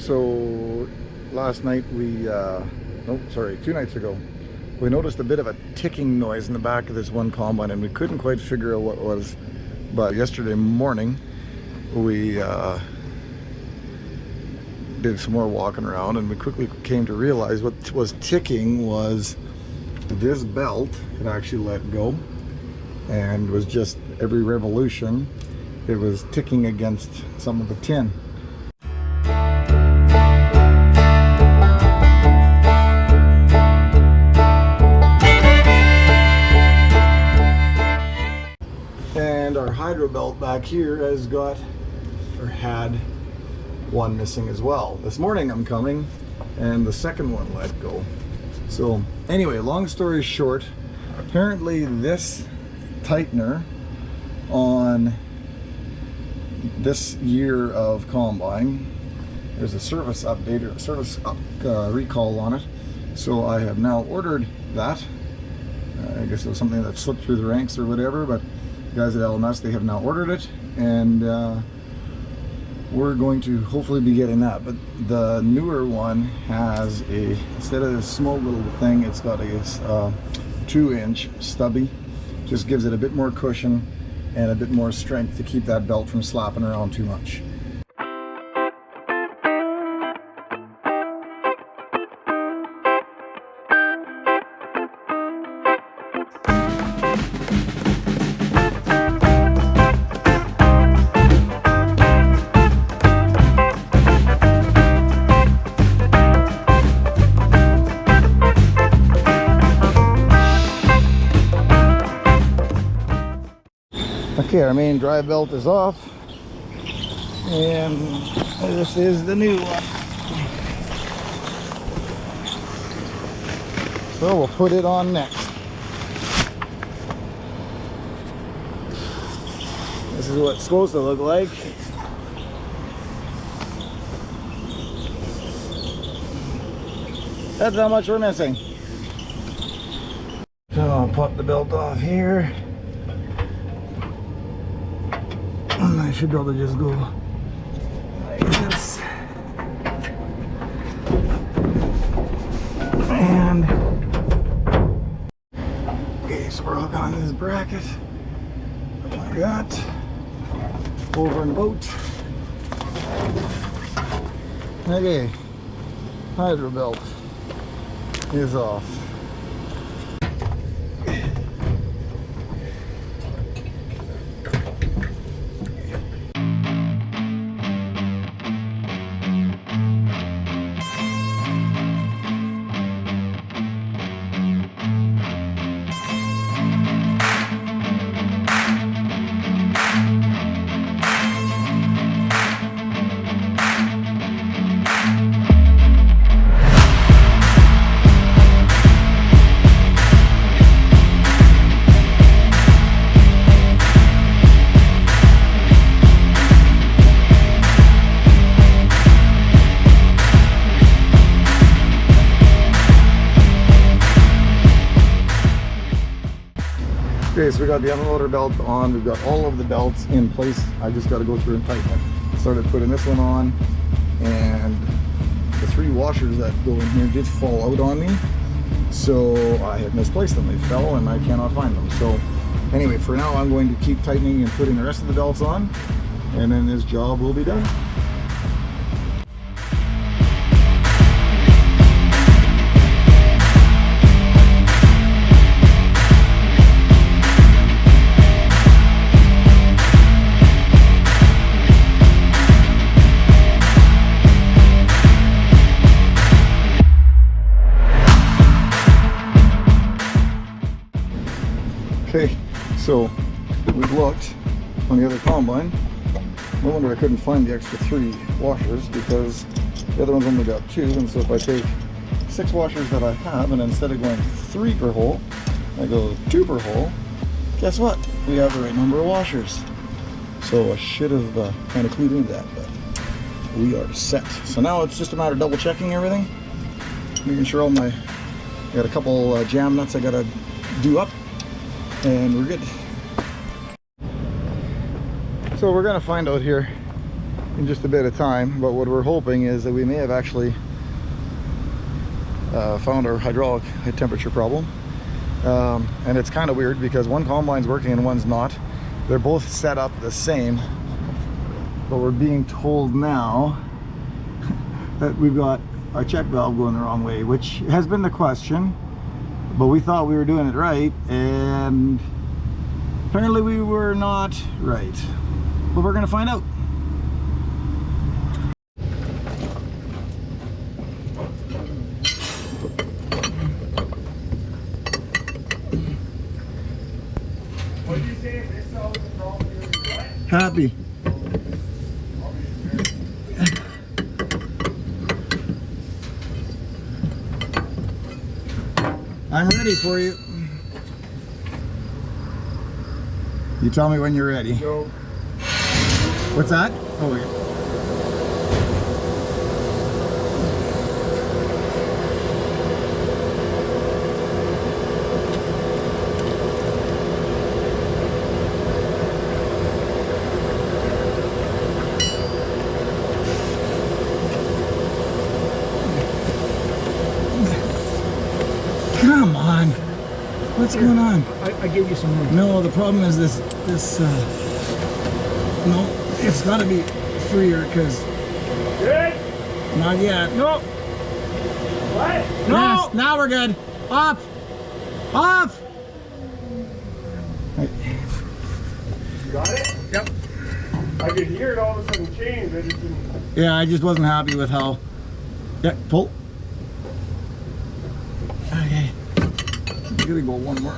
So last night no, sorry, 2 nights ago, we noticed a bit of a ticking noise in the back of this one combine, and we couldn't quite figure out what it was. But yesterday morning, we did some more walking around, and we quickly came to realize what was ticking was this belt had actually let go, and was just every revolution it was ticking against some of the tin. And our hydro belt back here has got, or had, one missing as well. This morning I'm coming and the second one let go. So anyway, long story short, apparently this tightener on this year of combine, there's a service update or a service recall on it. So I have now ordered that. I guess it was something that slipped through the ranks or whatever, but the guys at LMS, they have now ordered it, and we're going to hopefully be getting that. But the newer one has a, instead of this small little thing, it's got a 2-inch stubby. Just gives it a bit more cushion and a bit more strength to keep that belt from slapping around too much. Okay, our main drive belt is off, and this is the new one. So we'll put it on next. This is what it's supposed to look like. That's how much we're missing. So I'll pop the belt off here. And I should be able to just go like this. And okay, so we're hooking on this bracket like that. Over and about. Okay, hydro belt is off. Okay, so we got the unloader belt on, we've got all of the belts in place. I just got to go through and tighten it. Started putting this one on, and the 3 washers that go in here did fall out on me. So I had misplaced them. They fell and I cannot find them. So anyway, for now I'm going to keep tightening and putting the rest of the belts on, and then this job will be done. Okay, so we've looked on the other combine. No wonder I couldn't find the extra 3 washers, because the other one's only got 2, and so if I take 6 washers that I have, and instead of going 3 per hole, I go 2 per hole, guess what? We have the right number of washers. So I should have kind of clued into that, but we are set. So now it's just a matter of double checking everything, making sure all my, got a couple jam nuts I gotta do up, and we're good. So we're gonna find out here in just a bit of time, but what we're hoping is that we may have actually found our hydraulic high temperature problem. And it's kind of weird because one combine's working and one's not. They're both set up the same, but we're being told now that we've got our check valve going the wrong way, which has been the question, but we thought we were doing it right, and apparently we were not right. But we're gonna find out. What did you say? This solves the problem here with what? Happy. I'm ready for you. You tell me when you're ready. No. What's that? Oh, wait. Come on. What's going on? I gave you some room. No, the problem is this, no, it's gotta be freer, because Good? not yet. No. What? No. Yes, now we're good. Off! Off! You got it? Yep. I could hear it all of a sudden change. I just didn't. Yeah, I just wasn't happy with how. Yeah, pull. Okay. I'm gonna go one more.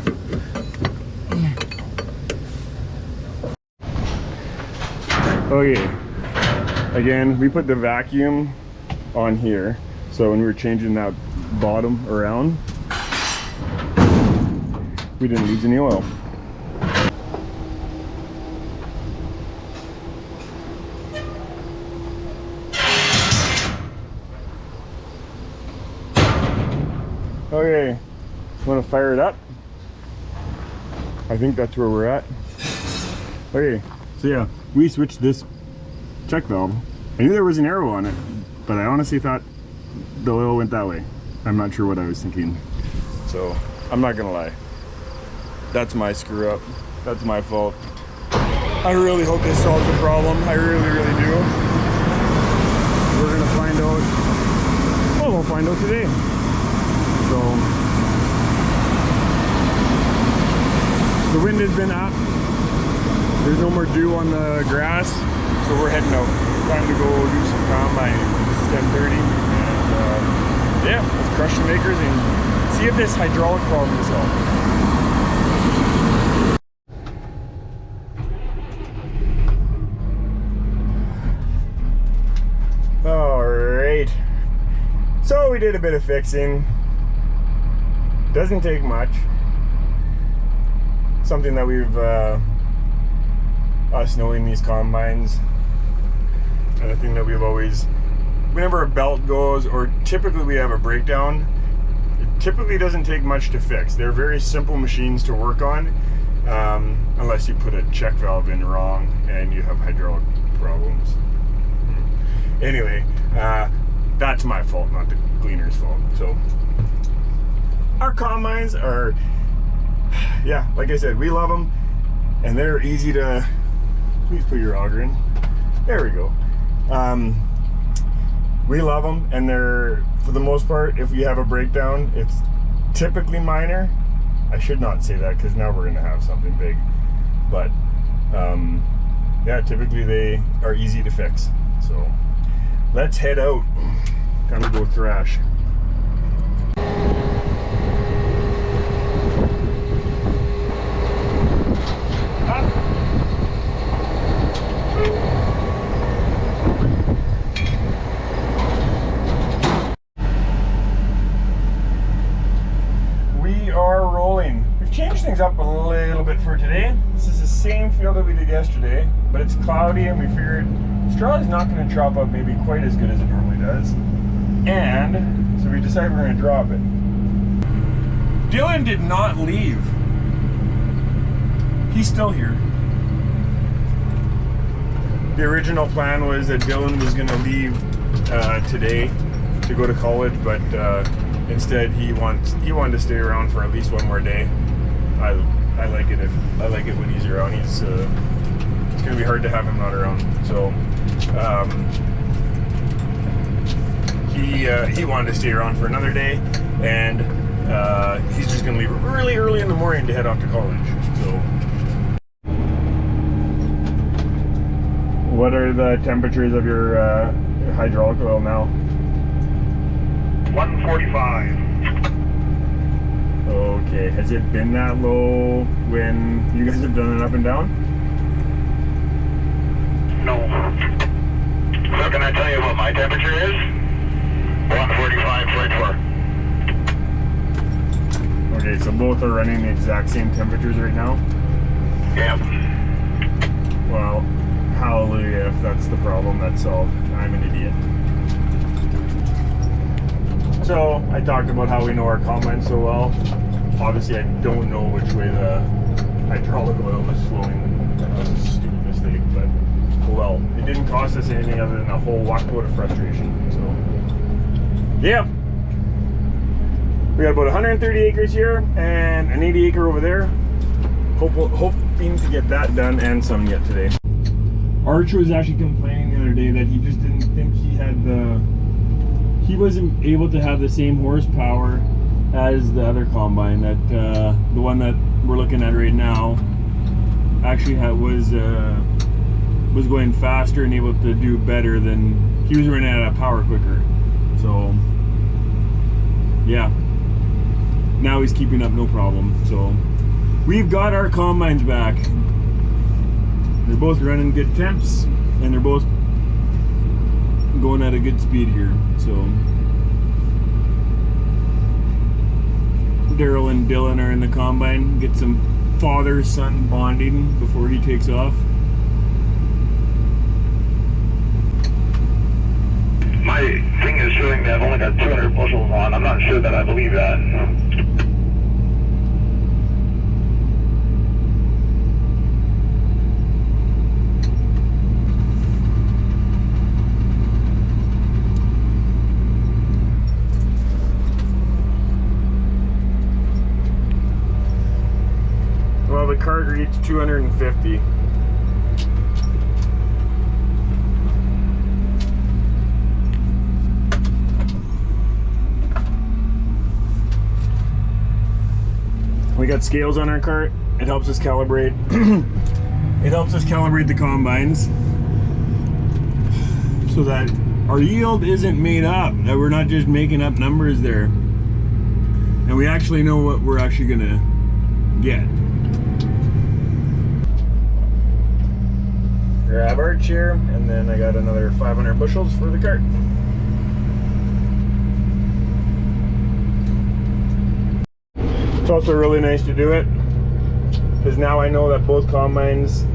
Okay. Again, we put the vacuum on here, so when we were changing that bottom around, we didn't lose any oil. Okay, want to fire it up? I think that's where we're at. Okay, so yeah, we switched this check valve. I knew there was an arrow on it, but I honestly thought the oil went that way. I'm not sure what I was thinking. So, I'm not gonna lie. That's my screw up. That's my fault. I really hope this solves the problem. I really, really do. We're gonna find out. Well, we'll find out today. So, the wind has been up. There's no more dew on the grass, so we're heading out. Time to go do some combine. It's 10:30, and yeah, let's crush some acres and see if this hydraulic problem is solved. All right. So we did a bit of fixing. Doesn't take much. Something that we've us knowing these combines, and the thing that we've always, whenever a belt goes, or typically we have a breakdown, it typically doesn't take much to fix. They're very simple machines to work on, unless you put a check valve in wrong and you have hydraulic problems. Anyway, that's my fault, not the cleaner's fault. So our combines are, yeah, like I said, we love them, and they're easy to, please put your auger in. There we go. We love them, and they're, for the most part, if we have a breakdown, it's typically minor. I should not say that, because now we're gonna have something big. But, yeah, typically they are easy to fix. So, let's head out. Time to go thrash. Change things up a little bit for today. This is the same field that we did yesterday, but it's cloudy, and we figured straw is not going to chop up maybe quite as good as it normally does, and so we decided we're going to drop it. Dylan did not leave. He's still here. the original plan was that Dylan was going to leave today to go to college, but instead he wanted to stay around for at least one more day. I like it when he's around. It's going to be hard to have him not around. So he wanted to stay around for another day, and he's just going to leave really early in the morning to head off to college. So, what are the temperatures of your hydraulic oil now? 145. Okay, has it been that low when you guys have done it up and down? No. So can I tell you what my temperature is? 145.4. Okay, so both are running the exact same temperatures right now? Yeah. Well, hallelujah, if that's the problem, that's solved. I'm an idiot. So, I talked about how we know our combine so well. Obviously, I don't know which way the hydraulic oil was flowing. That was a stupid mistake, but well, it didn't cost us anything other than a whole walkload of frustration. So, yeah. We got about 130 acres here and an 80 acre over there. Hoping to get that done and some yet today. Arch was actually complaining the other day that he just didn't think he wasn't able to have the same horsepower as the other combine. That the one that we're looking at right now actually was going faster and able to do better than he was running out of power quicker. So yeah, now he's keeping up no problem. So we've got our combines back. They're both running good temps and they're both going at a good speed here. So Daryl and Dylan are in the combine. Get some father-son bonding before he takes off. My thing is showing me I've only got 200 bushels on. I'm not sure that I believe that. Well, the cart reads 250. We got scales on our cart. It helps us calibrate. It helps us calibrate the combines so that our yield isn't made up, that we're not just making up numbers there, and we actually know what we're actually gonna get. Grab Arch here, and then I got another 500 bushels for the cart. It's also really nice to do it because now I know that both combines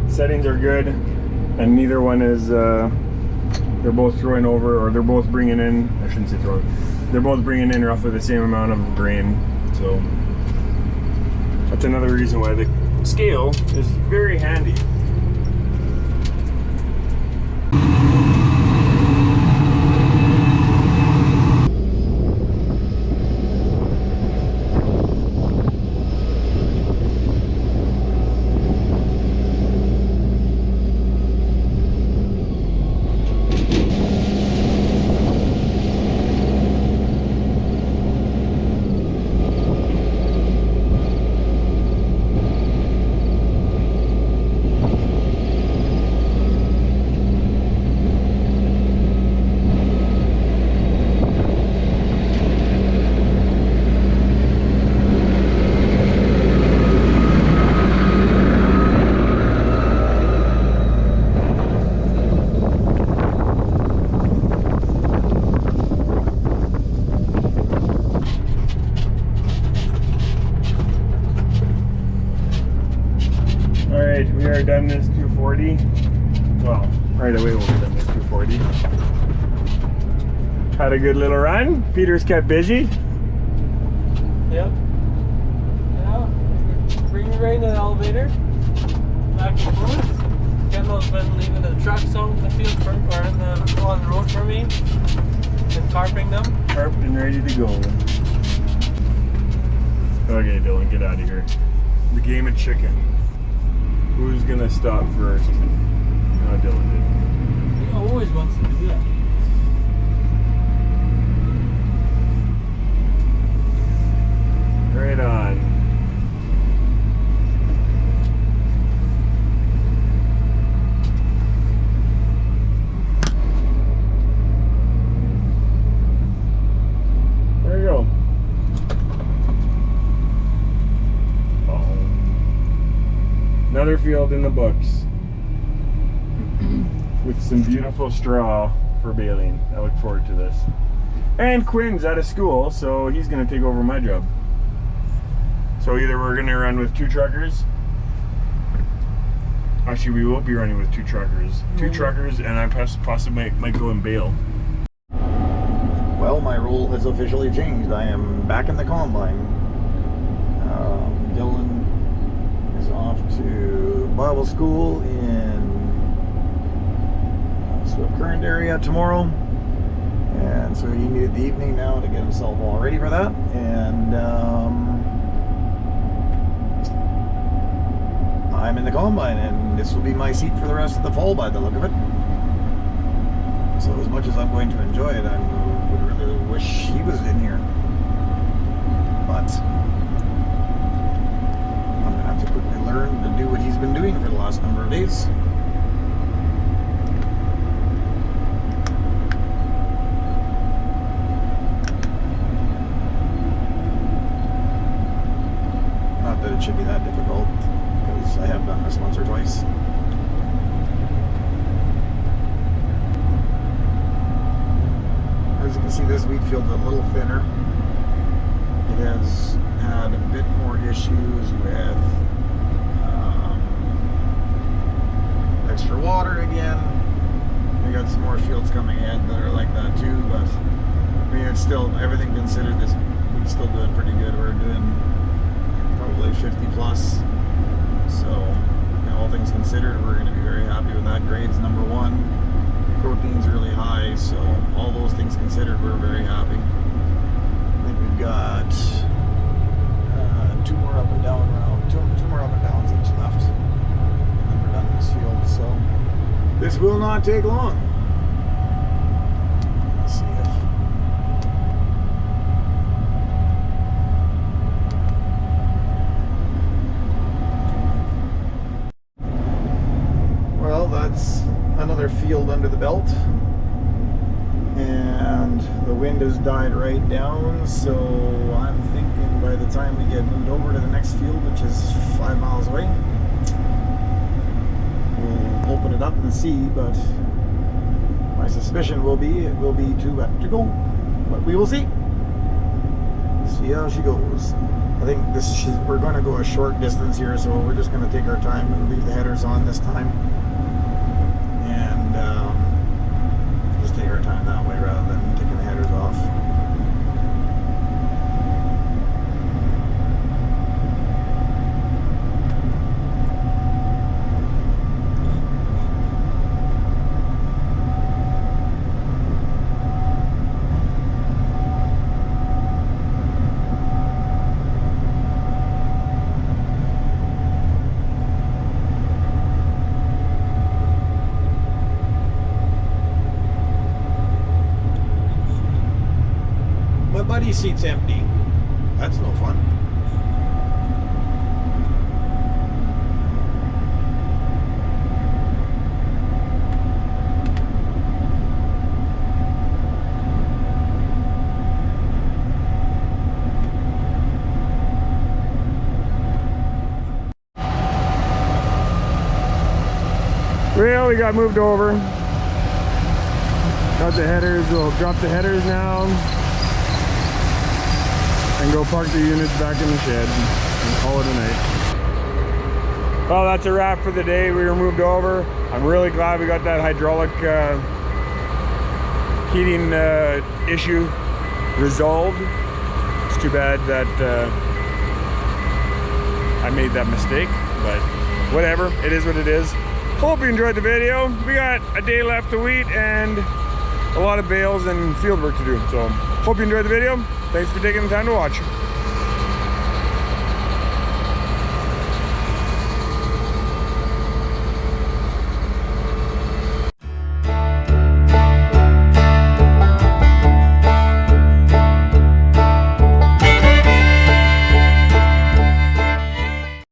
settings are good and neither one is they're both throwing over, or they're both bringing in, I shouldn't say throwing, they're both bringing in roughly the same amount of grain. So that's another reason why the scale is very handy. We are done this 240. Well, right away we'll be done this 240. Had a good little run. Peter's kept busy. Yep. Yeah. Bring me right in the elevator. Back and forth. Getting has been leaving the trucks on the field for, or on the road for me and carping them. Carped and ready to go. Okay, Dylan, get out of here. The game of chicken. Who's gonna stop first? No, Dylan did. He always wants to do that. Right on. There you go. Oh. Another field in the books. With some beautiful straw for baling. I look forward to this. And Quinn's out of school, so he's gonna take over my job. So either we're gonna run with 2 truckers. Actually, we will be running with 2 truckers. 2 truckers, and I possibly might go and bail. Well, my role has officially changed. I am back in the combine. Dylan is off to Bible school in Swift Current area tomorrow, and so he needed the evening now to get himself all ready for that. And I'm in the combine, and this will be my seat for the rest of the fall by the look of it. So as much as I'm going to enjoy it, I would really wish he was in here. But I'm going to have to quickly learn to do what he's been doing for the last number of days. Not that it should be that difficult, because I have done this once or twice. As you can see, this wheat field's a little thinner. It has had a bit more issues with extra water again. We got some more fields coming in that are like that too, but I mean, it's still, everything considered, this wheat's still doing pretty good. We're doing probably 50 plus. So, you know, all things considered, we're going to be very happy with that. Grade's number 1. Protein's really high, so all those things considered, we're very happy. I think we've got 2 more up and down round, two more up and downs each left, and then we're done this field. So this will not take long. Let's see if well, that's another field under the belt, and the wind has died right down, so I'm thinking by the time we get moved over to the next field, which is 5 miles away, we'll open it up and see, but my suspicion will be it will be too wet to go, but we will see how she goes. I think we're going to go a short distance here, so we're just going to take our time and leave the headers on this time. Just take our time that way rather than taking the headers off. Buddy's seat's empty. That's no fun. Well, we got moved over. Got the headers. We'll drop the headers now and go park the units back in the shed and call it a night. Well, that's a wrap for the day. We were moved over. I'm really glad we got that hydraulic heating issue resolved. It's too bad that I made that mistake, but whatever, it is what it is. Hope you enjoyed the video. We got a day left to wheat and a lot of bales and field work to do. So hope you enjoyed the video. Thanks for taking the time to watch.